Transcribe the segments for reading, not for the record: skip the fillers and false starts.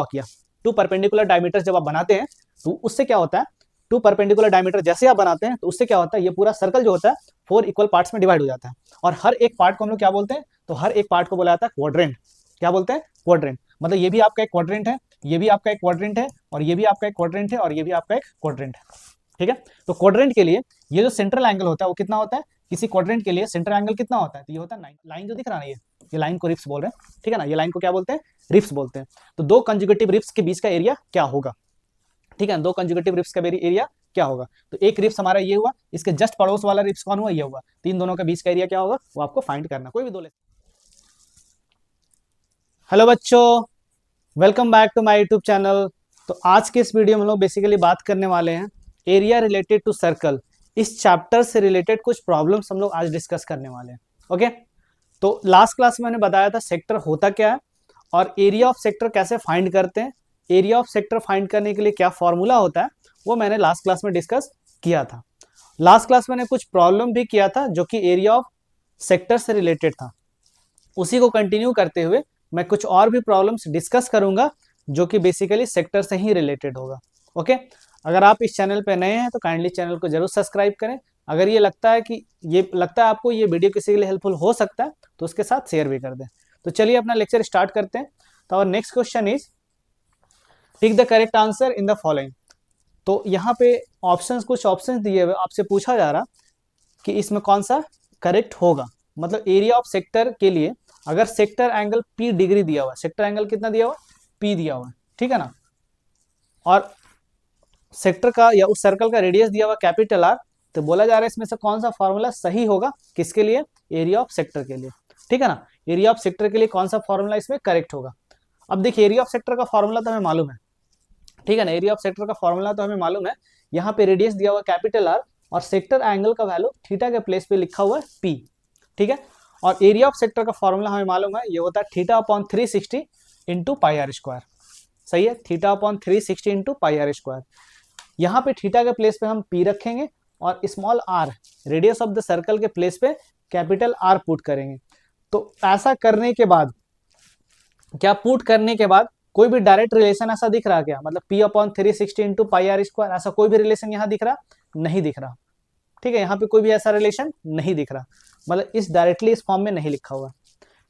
किया, to perpendicular diameter जब आप बनाते हैं तो उससे क्या होता है, टू परपेंडिकुलर डायमीटर जैसे आप बनाते हैं तो उससे क्या होता है, ये पूरा सर्कल जो होता है 4 इक्वल पार्ट्स में डिवाइड हो जाता है, और हर एक पार्ट को हम लोग क्या बोलते हैं, तो हर एक पार्ट को बोला जाता है क्वाड्रेंट। क्या बोलते हैं, क्वाड्रेंट। मतलब ये भी आपका एक क्वाड्रेंट है, ये भी आपका एक क्वाड्रेंट है, और ये भी आपका एक क्वाड्रेंट है, और ये भी आपका एक क्वाड्रेंट है। ठीक है, तो क्वाड्रेंट के लिए ये जो सेंट्रल एंगल होता है वो कितना होता है, किसी क्वाड्रेंट के लिए सेंट्रल एंगल कितना होता है, तो ये होता है 9। लाइन जो दिख रहा है ये लाइन को रिप्स बोल रहे हैं, ठीक है ना, ये लाइन को क्या बोलते हैं, रिप्स बोलते हैं। तो दो कंजुगेटिव रिप्स के बीच का एरिया क्या होगा, ठीक है, दो कंजुगेटिव रिप्स का एरिया क्या होगा, तो एक रिप्स हमारा ये हुआ, इसके जस्ट पड़ोस वाला रिप्स कौन हुआ, ये हुआ, तीन दोनों के बीच का एरिया क्या होगा वो आपको फाइंड करना, कोई भी दो ले। हेलो बच्चों, welcome back to my YouTube channel. तो आज के इस वीडियो में हम लोग बेसिकली बात करने वाले हैं एरिया रिलेटेड टू सर्कल। इस चैप्टर से रिलेटेड कुछ प्रॉब्लम्स हम लोग आज डिस्कस करने वाले हैं। ओके, तो लास्ट क्लास में मैंने बताया था सेक्टर होता क्या है और एरिया ऑफ सेक्टर कैसे फाइंड करते हैं, एरिया ऑफ सेक्टर फाइंड करने के लिए क्या फॉर्मूला होता है, वो मैंने लास्ट क्लास में डिस्कस किया था। लास्ट क्लास में मैंने कुछ प्रॉब्लम भी किया था जो कि एरिया ऑफ सेक्टर से रिलेटेड था। उसी को कंटिन्यू करते हुए मैं कुछ और भी प्रॉब्लम्स डिस्कस करूंगा जो कि बेसिकली सेक्टर से ही रिलेटेड होगा। ओके, अगर आप इस चैनल पे नए हैं तो काइंडली चैनल को जरूर सब्सक्राइब करें। अगर ये लगता है आपको ये वीडियो किसी के लिए हेल्पफुल हो सकता है तो उसके साथ शेयर भी कर दें। तो चलिए अपना लेक्चर स्टार्ट करते हैं। तो और next question is tick the correct answer in the following. तो यहाँ पे कुछ ऑप्शंस दिए हुए, आपसे पूछा जा रहा कि इसमें कौन सा करेक्ट होगा। मतलब एरिया ऑफ सेक्टर के लिए अगर सेक्टर एंगल P डिग्री दिया हुआ है, सेक्टर एंगल कितना दिया हुआ है, P दिया हुआ है, ठीक है ना, और सेक्टर का या उस सर्कल का रेडियस दिया हुआ कैपिटल R, तो बोला जा रहा है इसमें से कौन सा फॉर्मूला सही होगा, किसके लिए, एरिया ऑफ सेक्टर के लिए, ठीक है ना, एरिया ऑफ सेक्टर के लिए कौन सा फॉर्मूला इसमें करेक्ट होगा। अब देखिए एरिया ऑफ सेक्टर का फॉर्मूला तो हमें मालूम है, ठीक है ना, एरिया ऑफ सेक्टर का फॉर्मूला तो हमें मालूम है। यहाँ पे रेडियस दिया हुआ कैपिटल R और सेक्टर एंगल का वैल्यू थीटा के प्लेस पे लिखा हुआ है P, ठीक है, और एरिया ऑफ सेक्टर का फॉर्मूला हमें मालूम है, ये होता है theta upon 360 into pi are square. सही है, theta upon 360 into pi are square. यहाँ पे थीटा के प्लेस पे हम P रखेंगे और small r radius of the circle के प्लेस पे कैपिटल R पुट करेंगे। तो ऐसा करने के बाद क्या, पुट करने के बाद कोई भी डायरेक्ट रिलेशन ऐसा दिख रहा क्या, मतलब P upon 360 into pi are square, ऐसा कोई भी रिलेशन यहाँ दिख रहा नहीं दिख रहा, ठीक है, यहाँ पे कोई भी ऐसा रिलेशन नहीं दिख रहा, मतलब इस डायरेक्टली इस फॉर्म में नहीं लिखा हुआ।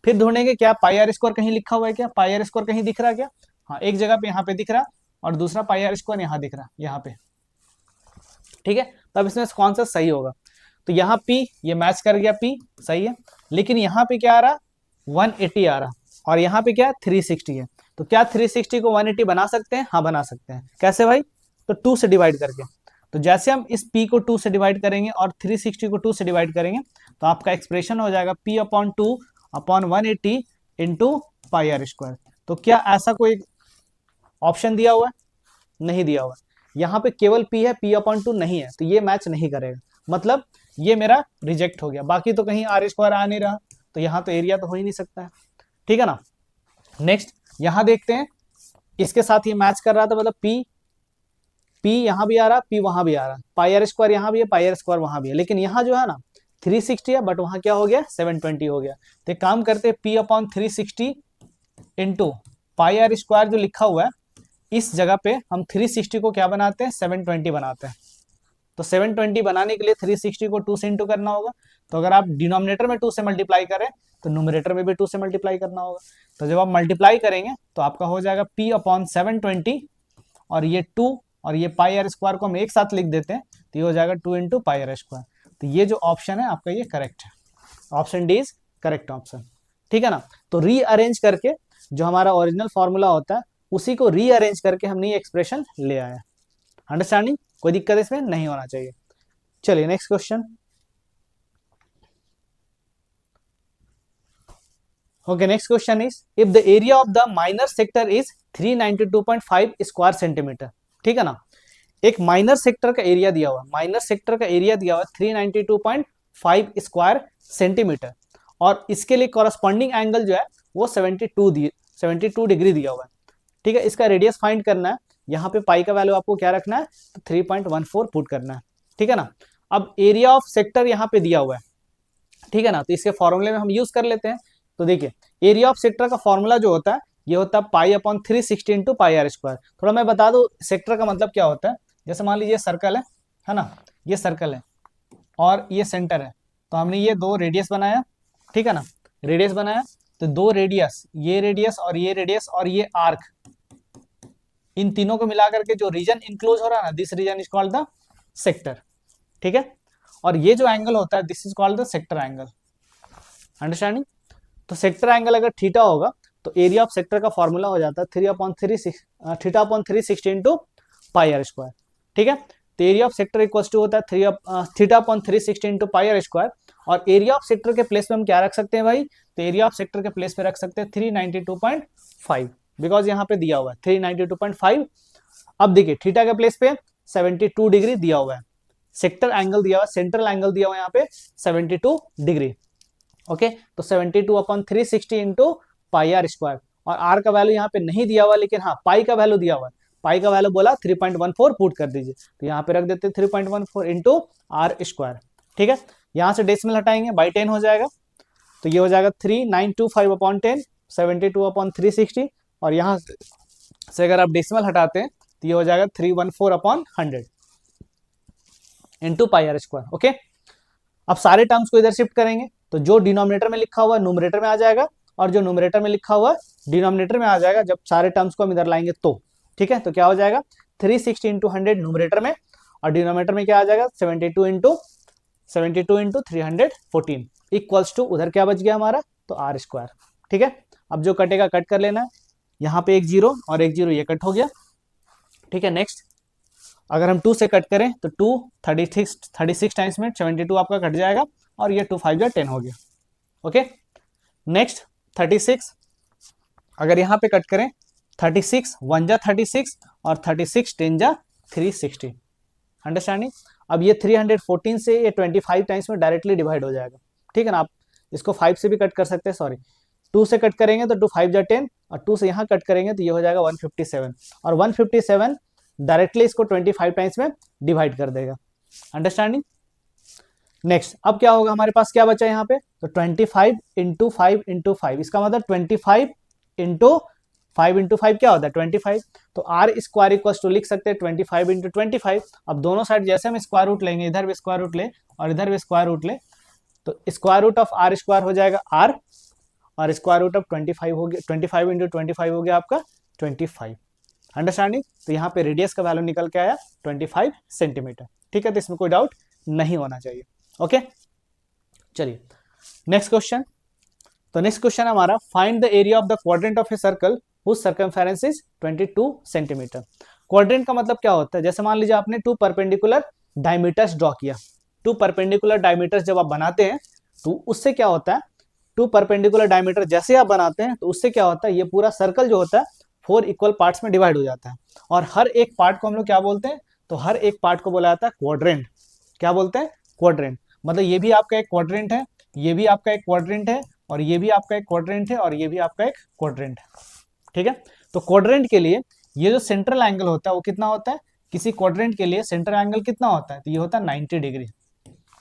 फिर ढूंढेंगे क्या पाई आर स्क्वायर कहीं लिखा हुआ है क्या, पाई आर स्क्वायर कहीं दिख रहा क्या, हाँ एक जगह पे यहाँ पे दिख रहा और दूसरा पाई आर स्क्वायर यहाँ दिख रहा, यहाँ पे, ठीक है। तब इसमें कौन सा सही होगा, तो यहाँ P ये मैच कर गया, P सही है, लेकिन यहाँ पे क्या आ रहा 180 आ रहा और यहाँ पे क्या 360 है। तो क्या 360 को 180 बना सकते हैं, हाँ बना सकते हैं। कैसे भाई, तो 2 से डिवाइड करके। तो जैसे हम इस P को 2 से डिवाइड करेंगे और 360 को 2 से डिवाइड करेंगे तो आपका एक्सप्रेशन हो जाएगा P upon 2 upon 180 into pi are square. तो क्या ऐसा कोई ऑप्शन दिया हुआ है, नहीं दिया हुआ, यहाँ पे केवल P है, P अपॉन 2 नहीं है, तो ये मैच नहीं करेगा, मतलब ये मेरा रिजेक्ट हो गया। बाकी तो कहीं आर स्क्वायर आ नहीं रहा, तो यहाँ तो एरिया तो हो ही नहीं सकता है, ठीक है ना। नेक्स्ट यहाँ देखते हैं, इसके साथ ये मैच कर रहा था, मतलब P यहाँ भी आ रहा, P वहां भी आ रहा, पाई आर स्क्वायर यहाँ भी है, पाई आर स्क्वायर वहां भी है, लेकिन यहाँ जो है ना 360 है, बट वहां क्या हो गया 720 हो गया। तो एक काम करते हैं, P upon 360 into pi are square जो लिखा हुआ है इस जगह पे हम 360 को क्या बनाते हैं 720 बनाते हैं। तो 720 बनाने के लिए 360 को 2 से इंटू करना होगा। तो अगर आप डिनोमिनेटर में 2 से मल्टीप्लाई करें तो न्यूमरेटर में भी 2 से मल्टीप्लाई करना होगा। तो जब आप मल्टीप्लाई करेंगे तो आपका हो जाएगा P अपॉन 720 और ये 2 और ये पाई आर स्क्वायर को हम एक साथ लिख देते हैं तो ये हो जाएगा 2 इंटू पाई आर स्क्वायर। तो ये जो ऑप्शन है आपका ये करेक्ट है, option D is correct option, ठीक है ना। तो रीअरेंज करके जो हमारा ओरिजिनल फॉर्मूला होता है उसी को रीअरेंज करके हमने ये एक्सप्रेशन ले आया। अंडरस्टैंडिंग, कोई दिक्कत इसमें नहीं होना चाहिए। चलिए next question. Okay, next question is if the area of the minor sector is 392.5 square centimetre, ठीक है ना। एक माइनर सेक्टर का एरिया दिया हुआ, माइनर सेक्टर का एरिया दिया हुआ 392.5 स्क्वायर सेंटीमीटर और इसके लिए कॉरस्पॉन्डिंग एंगल जो है वो 72 डिग्री दिया हुआ है, ठीक है। इसका रेडियस फाइंड करना है, यहाँ पे पाई का वैल्यू आपको क्या रखना है, तो 3.14 पुट करना है, ठीक है ना। अब एरिया ऑफ सेक्टर यहाँ पे दिया हुआ है, ठीक है ना, तो इसके फॉर्मूले में हम यूज कर लेते हैं। तो देखिए एरिया ऑफ सेक्टर का फॉर्मूला जो होता है ये होता है pi upon 360 into pi are square. थोड़ा मैं बता दूं सेक्टर का मतलब क्या होता है। जैसे मान लीजिए सर्कल है ना, ये सर्कल है और ये सेंटर है, तो हमने ये दो रेडियस बनाया, ठीक है ना, रेडियस बनाया, तो दो रेडियस, ये रेडियस और ये रेडियस और ये आर्क, इन तीनों को मिलाकर के जो रीजन इंक्लोज हो रहा है ना, this region is called the sector, ठीक है। और ये जो एंगल होता है this is called the sector angle, understanding. तो सेक्टर एंगल अगर थीटा होगा तो एरिया ऑफ सेक्टर का फॉर्मूला हो जाता है theta upon 360 into pi are square, ठीक है। तो area of sector equal to होता है theta upon 360 into pi are square. और एरिया ऑफ सेक्टर के प्लेस पे हम क्या रख सकते हैं भाई, तो एरिया ऑफ सेक्टर के प्लेस पे रख सकते हैं 392.5, बिकॉज यहाँ पे दिया हुआ है 392.5। अब देखिए थीटा के प्लेस पे 72 डिग्री दिया हुआ है, सेक्टर एंगल दिया हुआ है, सेंट्रल एंगल दिया हुआ है यहाँ पे 72 डिग्री, ओके। तो 72 upon 360 into pi are square, और आर का वैल्यू यहाँ पे नहीं दिया हुआ, लेकिन हाँ पाई का वैल्यू दिया हुआ है, पाई का वैल्यू बोला 3.14 पुट कर दीजिए, तो यहाँ पे रख देते 3.14 इंटू आर स्क्वायर, ठीक है। यहाँ से डेसिमल हटाएंगे, बाई 10 हो जाएगा, तो ये हो जाएगा 3925 अपॉन 10, 72 अपॉन 360, और यहाँ से अगर आप डेसिमल हटाते हैं तो ये हो जाएगा 314 upon 100 into pi are square, okay. अब सारे टर्म्स को इधर शिफ्ट करेंगे, तो जो डिनोमिनेटर में लिखा हुआ है न्यूमरेटर में आ जाएगा, और जो न्यूमरेटर में लिखा हुआ है डिनोमिनेटर में आ जाएगा, जब सारे टर्म्स को हम इधर लाएंगे तो, ठीक है। तो क्या हो जाएगा 360 इंटू 100 न्यूमरेटर में, और डिनोमिनेटर में क्या आ जाएगा 72 इंटू 314 इक्वल्स टू, उधर क्या बच गया हमारा, तो आर स्क्वायर, ठीक है। अब जो कटेगा कट कर लेना है, यहाँ पे एक जीरो और एक जीरो, ये कट हो गया, ठीक है। नेक्स्ट अगर हम 2 से कट करें तो 2 36 टाइम्स में 72 आपका कट जाएगा, और ये 2 5 जा 10 हो गया, ओके। नेक्स्ट 36, अगर यहाँ पे कट करें 36 1 जा 36 और 36 10 जा 360, अंडरस्टैंडिंग। अब ये 314 से ये 25 टाइम्स में डायरेक्टली डिवाइड हो जाएगा, ठीक है ना। आप इसको 5 से भी कट कर सकते हैं, सॉरी 2 से कट करेंगे तो 2 5 जा 10, और 2 से यहाँ कट करेंगे तो ये हो जाएगा 157, और 157 डायरेक्टली इसको 25 टाइम्स में डिवाइड कर देगा, अंडरस्टैंडिंग। नेक्स्ट अब क्या होगा, हमारे पास क्या बचा यहाँ पे, तो 25 इंटू 5 इंटू 5, इसका मतलब 25 इंटू 5 इंटू 5 क्या होता है 25, तो आर स्क्वायर इक्वल टू लिख सकते हैं 25 इंटू 25। अब दोनों साइड जैसे हम स्क्वायर रूट लेंगे, इधर भी स्क्वायर रूट ले और इधर भी स्क्वायर रूट ले, तो square root of R square हो जाएगा आर, और स्क्वायर रूट ऑफ 25 हो गया, 25 इंटू 25 हो गया आपका 25, अंडरस्टैंडिंग। तो यहाँ पे रेडियस का वैल्यू निकल के आया 25 सेंटीमीटर, ठीक है। तो इसमें कोई डाउट नहीं होना चाहिए, ओके। चलिए नेक्स्ट क्वेश्चन। तो नेक्स्ट क्वेश्चन हमारा, find the area of the quadrant of a circle whose circumference is 22 centimetre. Quadrant का मतलब क्या होता है, जैसे मान लीजिए आपने 2 परपेंडिकुलर डायमीटर्स ड्रॉ किया, 2 परपेंडिकुलर डायमीटर्स जब आप बनाते हैं तो उससे क्या होता है, 2 परपेंडिकुलर डायमीटर जैसे आप बनाते हैं तो उससे क्या होता है, ये पूरा सर्कल जो होता है 4 इक्वल पार्ट्स में डिवाइड हो जाता है, और हर एक पार्ट को हम लोग क्या बोलते हैं, तो हर एक पार्ट को बोला जाता है क्वाड्रेंट। क्या बोलते हैं, क्वाड्रेंट। मतलब ये भी आपका एक क्वाड्रेंट है, ये भी आपका एक क्वाड्रेंट है, और ये भी आपका एक क्वाड्रेंट है, और ये भी आपका एक क्वाड्रेंट है, ठीक है। तो क्वाड्रेंट के लिए ये जो सेंट्रल एंगल होता है वो कितना होता है, किसी क्वाड्रेंट के लिए सेंट्रल एंगल कितना होता है, तो ये होता है 90 डिग्री,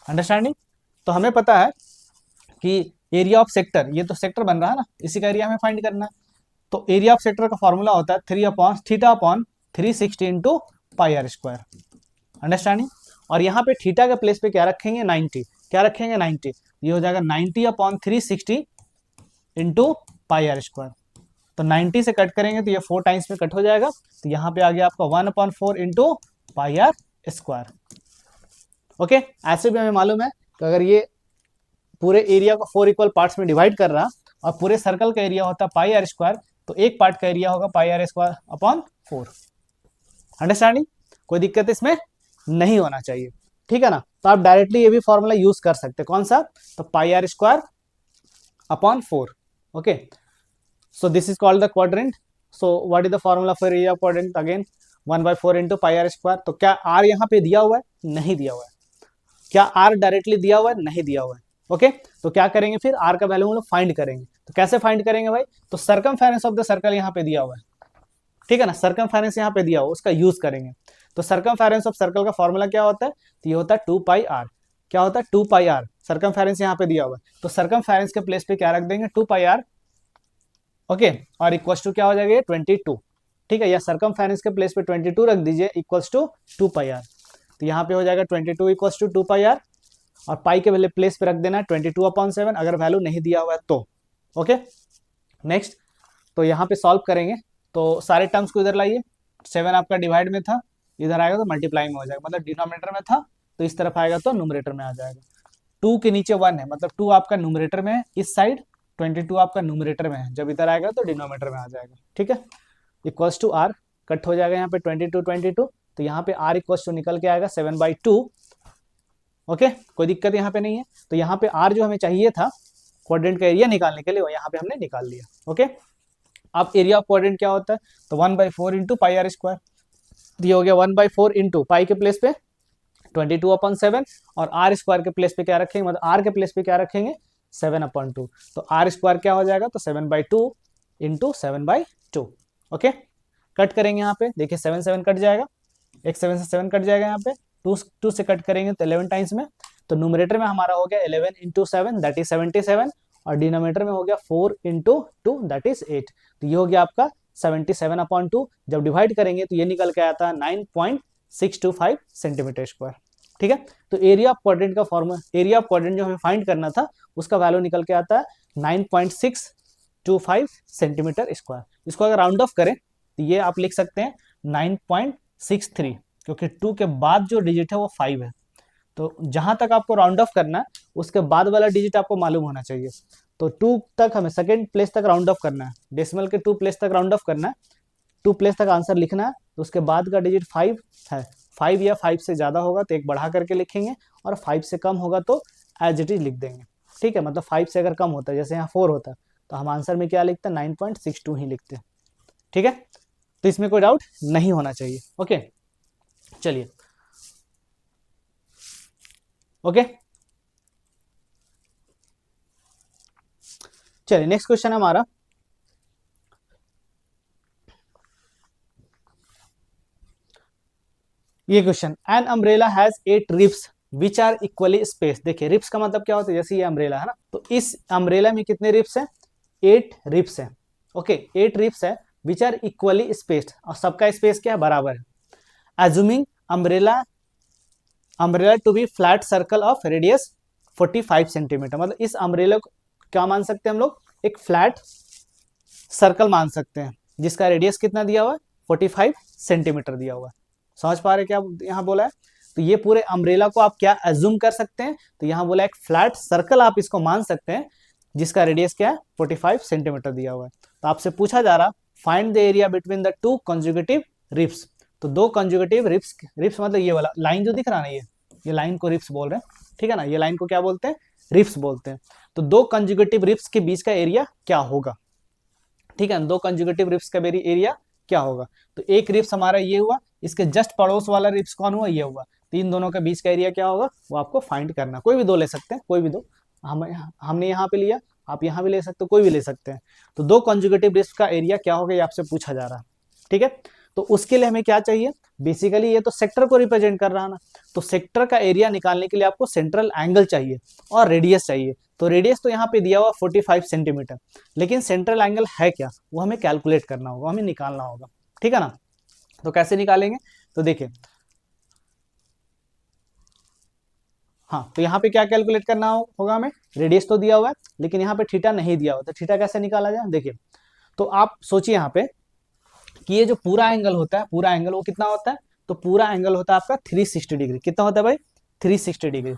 अंडरस्टैंडिंग। तो हमें पता है कि एरिया ऑफ सेक्टर, ये तो सेक्टर बन रहा है ना, इसी का एरिया हमें फाइंड करना है। तो एरिया ऑफ सेक्टर का फॉर्मूला होता है theta upon 360 into pi are square, understanding. और यहाँ पे थीटा के प्लेस पे क्या रखेंगे 90, क्या रखेंगे 90, ये हो जाएगा 90 upon 360 into pi are square. तो 90 से कट करेंगे तो ये 4 टाइम्स में कट हो जाएगा, तो यहाँ पे आ गया आपका 1/4 into pi are square, okay. ऐसे भी हमें मालूम है कि अगर ये पूरे एरिया को 4 इक्वल पार्ट्स में डिवाइड कर रहा और पूरे सर्कल का एरिया होता है पाई आर स्क्वायर, तो एक पार्ट का एरिया होगा पाई आर स्क्वायर अपॉन 4, अंडरस्टैंडिंग। कोई दिक्कत इसमें नहीं होना चाहिए, ठीक है ना। तो आप डायरेक्टली ये भी फॉर्मूला यूज कर सकते हैं, कौन सा, तो pi are square upon 4, okay. So this is called the quadrant. So what is the formula for area of quadrant, again 1/4 into pi are square. तो क्या आर यहाँ पे दिया हुआ है, नहीं दिया हुआ है। क्या आर डायरेक्टली दिया हुआ है, नहीं दिया हुआ है, ओके। तो क्या करेंगे फिर, आर का वैल्यू हम लोग फाइंड करेंगे। तो कैसे फाइंड करेंगे भाई, तो सर्कमफेरेंस ऑफ द सर्कल यहाँ पे दिया हुआ है, ठीक है ना, सर्कमफेरेंस यहाँ पे दिया हुआ, उसका यूज करेंगे। तो सर्कमफेरेंस ऑफ सर्कल का फॉर्मूला क्या होता है, तो ये होता है 2 पाई आर। क्या होता है 2 पाई आर, सर्कमफेरेंस यहाँ पे दिया हुआ है, तो सर्कमफेरेंस के प्लेस पे क्या रख देंगे 2 पाई आर ओके, और इक्वल्स टू क्या हो जाएगा 22, ठीक है, या सरकमफेरेंस के प्लेस पे 22 रख दीजिए इक्वल्स टू 2 पाई आर। तो यहाँ पे हो जाएगा 22 इक्वल्स टू 2 पाई आर, और पाई के पहले प्लेस पे रख देना 22/7 अगर वैल्यू नहीं दिया हुआ है तो। ओके, नेक्स्ट, तो यहाँ पे सॉल्व करेंगे तो सारे टर्म्स को इधर लाइए, 7 आपका डिवाइड में था, इधर आएगा तो मल्टीप्लाई में हो जाएगा, मतलब डिनोमिनेटर में था तो इस तरफ आएगा तो न्यूमरेटर में आ जाएगा। 2 के नीचे 1 है, मतलब 2 आपका न्यूमरेटर में है इस साइड, 22 आपका न्यूमरेटर में है, जब इधर आएगा तो डिनोमिनेटर में आ जाएगा, ठीक है। इक्वल्स टू आर, कट हो जाएगा यहाँ पे 22, तो यहाँ पे आर इक्वल्स टू निकल के आएगा 7/2। ओके, कोई दिक्कत यहाँ पे नहीं है। तो यहाँ पे आर जो हमें चाहिए था क्वाड्रेंट का एरिया निकालने के लिए, वो यहाँ पे हमने निकाल लिया। ओके, अब एरिया ऑफ क्वाड्रेंट क्या होता है, तो 1/4 इंटू पाई आर स्क्वायर, ये हो गया 1/4 इंटू पाई के प्लेस पे 22/7, और आर स्क्वायर के प्लेस पे क्या रखेंगे, मतलब आर के प्लेस पे क्या रखेंगे 7/2, तो आर स्क्वायर क्या हो जाएगा, तो 7/2 इंटू 7/2। ओके, कट करेंगे यहाँ पे, देखिए 7 7 कट जाएगा, एक 7 से 7 कट जाएगा, यहाँ पे 2 से कट करेंगे तो 11 टाइम्स में, तो न्यूमरेटर में हमारा हो गया 11 इंटू 7 दैट इज 77, और डिनोमिनेटर में हो गया 4 इंटू 2 दैट इज 8। तो ये हो गया आपका 77/2। जब डिवाइड करेंगे तो ये निकल के आता है 9.625 सेंटीमीटर स्क्वायर, ठीक है। तो एरिया ऑफ क्वाड्रेंट का फॉर्मूला, एरिया ऑफ क्वाड्रेंट जो हमें फाइंड करना था उसका वैल्यू निकल के आता है 9.625 सेंटीमीटर स्क्वायर। इसको अगर राउंड ऑफ करें तो ये आप लिख सकते हैं 9.63, क्योंकि 2 के बाद जो डिजिट है वो 5 है, तो जहां तक आपको राउंड ऑफ करना है उसके बाद वाला डिजिट आपको मालूम होना चाहिए। तो 2 तक हमें सेकंड प्लेस तक राउंड ऑफ करना है, डेसिमल के 2 प्लेस तक राउंड ऑफ करना है, 2 प्लेस तक आंसर लिखना है, तो उसके बाद का डिजिट 5 है, 5 या 5 से ज्यादा होगा तो एक बढ़ा करके लिखेंगे, और 5 से कम होगा तो एज इट इज लिख देंगे, ठीक है। मतलब 5 से अगर कम होता है, जैसे यहाँ 4 होता है, तो हम आंसर में क्या लिखते हैं 9.62 ही लिखते हैं, ठीक है। तो इसमें कोई डाउट नहीं होना चाहिए। ओके, चलिए, ओके, चलिए नेक्स्ट क्वेश्चन है हमारा, ये question, an umbrella has 8 ribs which are equally space. देखिए रिब्स का मतलब क्या होता है, जैसे ये अम्ब्रेला है ना, तो इस अम्ब्रेला में कितने रिब्स हैं, 8 रिब्स हैं। ओके, 8 रिब्स है विच आर इक्वली स्पेस्ड, और सबका स्पेस क्या है, बराबर है। Assuming umbrella to be flat circle of radius 45 centimetre, मतलब इस अम्ब्रेला को क्या मान सकते हैं हम लोग, एक फ्लैट सर्कल मान सकते हैं जिसका रेडियस कितना दिया हुआ है 45 सेंटीमीटर दिया हुआ है। समझ पा रहे क्या यहाँ बोला है। तो ये पूरे अम्ब्रेला को आप क्या एज्यूम कर सकते हैं, तो यहाँ बोला एक फ्लैट सर्कल आप इसको मान सकते हैं जिसका रेडियस क्या है 45 सेंटीमीटर दिया हुआ है। तो आपसे पूछा जा रहा find the area between the 2 conjugative ribs. तो 2 कंजुगेटिव रिब्स, रिब्स मतलब ये वाला लाइन जो दिख रहा है ना, ये लाइन को रिब्स बोल रहे हैं, ठीक है ना, ये लाइन को क्या बोलते हैं, रिब्स बोलते हैं। तो 2 कंजुगेटिव रिब्स के बीच का एरिया क्या होगा, ठीक है, 2 कंजुगेटिव रिब्स का एरिया क्या होगा। तो एक रिब्स हमारा ये हुआ, इसके जस्ट पड़ोस वाला रिब्स कौन हुआ, ये हुआ, तो इन दोनों के बीच का एरिया क्या होगा वो आपको फाइंड करना। कोई भी दो ले सकते हैं, कोई भी दो, हमने यहाँ पे लिया, आप यहाँ भी ले सकते हो, कोई भी ले सकते हैं। तो 2 कंजुगेटिव रिब्स का एरिया क्या होगा ये आपसे पूछा जा रहा है, ठीक है। तो उसके लिए हमें क्या चाहिए, बेसिकली ये तो सेक्टर को रिप्रेजेंट कर रहा है ना, तो सेक्टर का एरिया निकालने के लिए आपको सेंट्रल एंगल चाहिए और रेडियस चाहिए। तो रेडियस तो यहाँ पे दिया हुआ 45 सेंटीमीटर, लेकिन सेंट्रल एंगल है क्या वो हमें कैलकुलेट करना होगा, हमें निकालना होगा, ठीक है ना। तो कैसे निकालेंगे, तो देखिए, हाँ, तो यहाँ पे क्या कैलकुलेट करना होगा हमें, रेडियस तो दिया हुआ है लेकिन यहाँ पे थीटा नहीं दिया हुआ, तो थीटा कैसे निकाला जाए। देखिए, तो आप सोचिए यहाँ पे कि ये जो पूरा एंगल होता है, पूरा एंगल वो कितना होता है, तो पूरा एंगल होता है आपका 360 डिग्री। कितना होता है भाई, 360 डिग्री,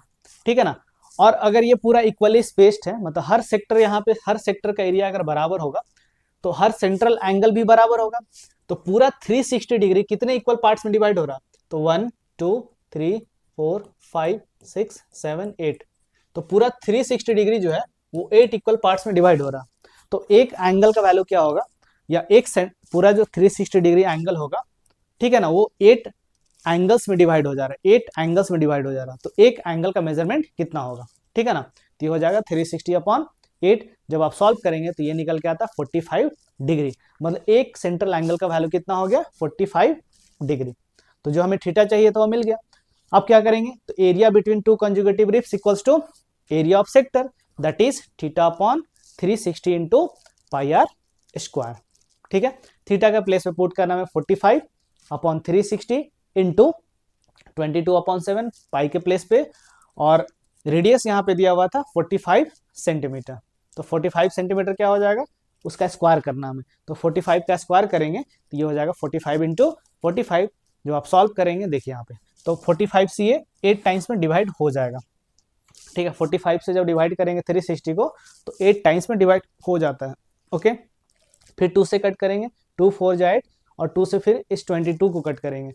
ठीक है ना। और अगर ये पूरा इक्वली स्पेस्ड है, मतलब हर सेक्टर, यहाँ पे हर सेक्टर का एरिया अगर बराबर होगा तो हर सेंट्रल एंगल भी बराबर होगा। तो पूरा 360 डिग्री कितने इक्वल पार्ट्स में डिवाइड हो रहा, तो 1 2 3 4 5 6 7 8, तो पूरा 360 डिग्री जो है वो 8 इक्वल पार्ट्स में डिवाइड हो रहा। तो एक एंगल का वैल्यू क्या होगा, या एक पूरा जो 360 डिग्री एंगल होगा, ठीक है ना, वो 8 एंगल्स में डिवाइड हो जा रहा है, 8 एंगल्स में डिवाइड हो जा रहा है। तो एक एंगल का मेजरमेंट कितना होगा, ठीक है ना, तो ये हो जाएगा 360/8। जब आप सॉल्व करेंगे तो ये निकल के आता है 45 डिग्री, मतलब एक सेंट्रल एंगल का वैल्यू कितना हो गया 45 डिग्री। तो जो हमें थीटा चाहिए था वो मिल गया। अब क्या करेंगे, तो area between 2 conjugative ribs equals to area of sector that is theta upon 360 into pi are square. ठीक है, थीटा का प्लेस पे पुट करना है 45 अपॉन 360 इंटू 22/7 पाई के प्लेस पे, और रेडियस यहाँ पे दिया हुआ था 45 सेंटीमीटर। तो 45 सेंटीमीटर क्या हो जाएगा, उसका स्क्वायर करना हमें, तो 45 का स्क्वायर करेंगे तो ये हो जाएगा 45 इंटू 45। जो आप सॉल्व करेंगे देखिए यहाँ पे, तो 45 से ये 8 टाइम्स में डिवाइड हो जाएगा। ठीक है, 45 से जब डिवाइड करेंगे 360 को तो 8 टाइम्स में डिवाइड हो जाता है। ओके, फिर 2 से कट करेंगे, 2 4 जा 8, और 2 से फिर इस 22 को कट करेंगे,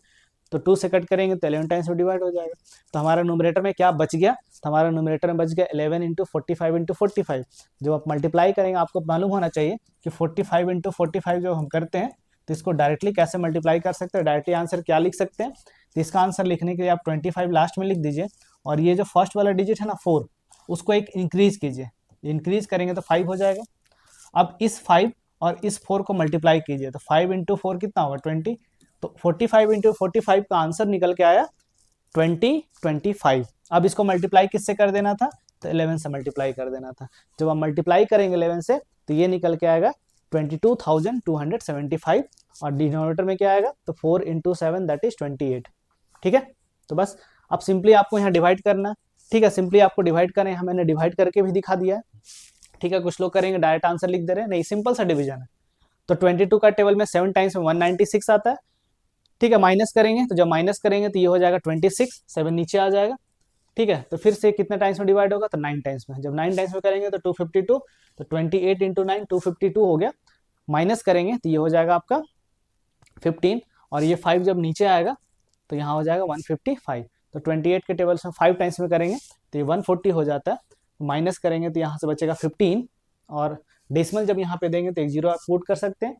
तो 2 से कट करेंगे तो 11 टाइम्स में डिवाइड हो जाएगा। तो हमारा न्यूमरेटर में क्या बच गया, तो हमारा न्यूमरेटर में बच गया 11 इंटू 45 इंटू 45। जब आप मल्टीप्लाई करेंगे आपको मालूम होना चाहिए कि 45 इंटू 45 जो हम करते हैं तो इसको डायरेक्टली कैसे मल्टीप्लाई कर सकते हैं, डायरेक्टली आंसर क्या लिख सकते हैं। तो इसका आंसर लिखने के लिए आप 25 लास्ट में लिख दीजिए, और ये जो फर्स्ट वाला डिजिट है ना 4, उसको एक इंक्रीज कीजिए, इंक्रीज करेंगे तो 5 हो जाएगा। अब इस 5 और इस 4 को मल्टीप्लाई कीजिए, तो 5 इंटू 4 कितना होगा 20, तो 45 इंटू 45 का आंसर निकल के आया 25। अब इसको मल्टीप्लाई किससे कर देना था, तो 11 से मल्टीप्लाई कर देना था। जब आप मल्टीप्लाई करेंगे 11 से तो ये निकल के आएगा 22,275, और डिनोमिनेटर में क्या आएगा, तो 4 इंटू 7 दैट इज 28। ठीक है, तो बस अब सिंपली आपको यहाँ डिवाइड करना है। ठीक है, सिंपली आपको डिवाइड करना है, मैंने डिवाइड करके भी दिखा दिया है। ठीक है, कुछ लोग करेंगे डायरेक्ट आंसर लिख दे रहे हैं, नहीं सिंपल सा डिवीजन है। तो 22 का टेबल में 7 टाइम्स में 196 आता है। ठीक है, माइनस करेंगे, तो जब माइनस करेंगे तो ये हो जाएगा 26, 7 नीचे आ जाएगा। ठीक है, तो फिर से कितने टाइम्स में डिवाइड होगा, तो 9 टाइम्स में। जब 9 टाइम्स में करेंगे तो 252, तो 28 इंटू 9 252 हो गया। माइनस करेंगे तो ये हो जाएगा आपका 15, और ये 5 जब नीचे आएगा तो यहाँ हो जाएगा 155। तो 28 के टेबल से 5 टाइम्स में करेंगे तो ये 140 हो जाता है। माइनस करेंगे तो यहाँ से बचेगा 15, और डेसिमल जब यहाँ पे देंगे तो एक जीरो आप पुट कर सकते हैं।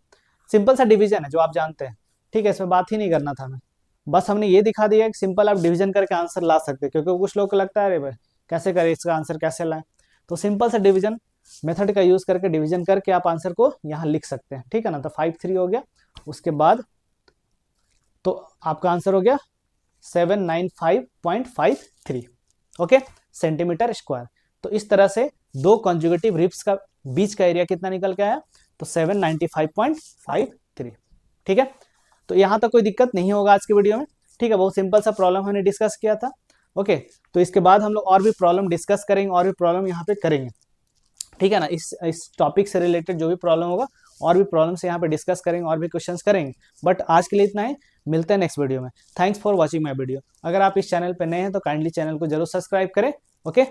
सिंपल सा डिवीजन है जो आप जानते हैं। ठीक है, इसमें बात ही नहीं करना था हमें, बस हमने ये दिखा दिया कि सिंपल आप डिवीजन करके आंसर ला सकते हैं, क्योंकि कुछ लोग को लगता है अरे भाई कैसे करें, इसका आंसर कैसे लाएं। तो सिंपल सा डिवीजन मेथड का यूज करके डिवीजन करके आप आंसर को यहाँ लिख सकते हैं। ठीक है ना, तो 53 हो गया, उसके बाद तो आपका आंसर हो गया 795.53 ओके सेंटीमीटर स्क्वायर। तो इस तरह से दो कॉन्जुगेटिव रिब्स का बीच का एरिया कितना निकल के आया, तो 795.53। ठीक है, तो यहाँ तक कोई दिक्कत नहीं होगा आज के वीडियो में। ठीक है, बहुत सिंपल सा प्रॉब्लम हमने डिस्कस किया था। ओके, तो इसके बाद हम लोग और भी प्रॉब्लम डिस्कस करेंगे, और भी प्रॉब्लम यहाँ पे करेंगे। ठीक है ना, इस टॉपिक से रिलेटेड जो भी प्रॉब्लम होगा और भी प्रॉब्लम से यहाँ पे डिस्कस करेंगे, और भी क्वेश्चंस करेंगे। बट आज के लिए इतना ही, मिलते हैं नेक्स्ट वीडियो में। Thanks for watching my video. अगर आप इस चैनल पे नए हैं तो काइंडली चैनल को जरूर सब्सक्राइब करें। ओके।